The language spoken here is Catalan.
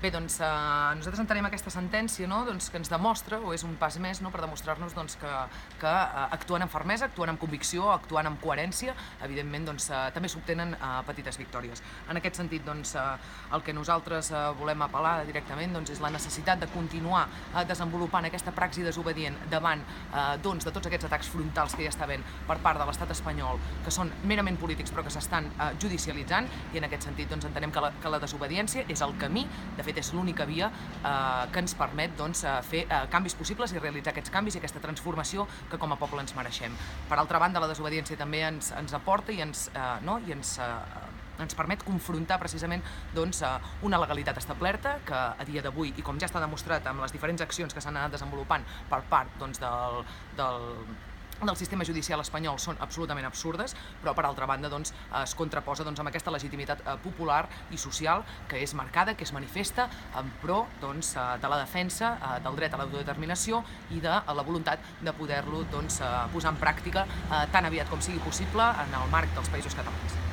Bé, doncs nosaltres entenem aquesta sentència que ens demostra, o és un pas més per demostrar-nos que actuant amb fermesa, actuant amb convicció, actuant amb coherència, evidentment també s'obtenen petites victòries. En aquest sentit, el que nosaltres volem apel·lar directament és la necessitat de continuar desenvolupant aquesta praxi desobedient davant de tots aquests atacs frontals que hi està havent per part de l'estat espanyol, que són merament polítics però que s'estan judicialitzant, i en aquest sentit entenem que la desobediència és el camí, de fet és l'única via que ens permet fer canvis possibles i realitzar aquests canvis i aquesta transformació que com a poble ens mereixem. Per altra banda, la desobediència també ens aporta i ens permet confrontar precisament una legalitat establerta que a dia d'avui, i com ja està demostrat amb les diferents accions que s'han anat desenvolupant per part del sistema judicial espanyol, són absolutament absurdes, però per altra banda es contraposa amb aquesta legitimitat popular i social que és marcada, que es manifesta en pro de la defensa del dret a l'autodeterminació i de la voluntat de poder-lo posar en pràctica tan aviat com sigui possible en el marc dels Països Catalans.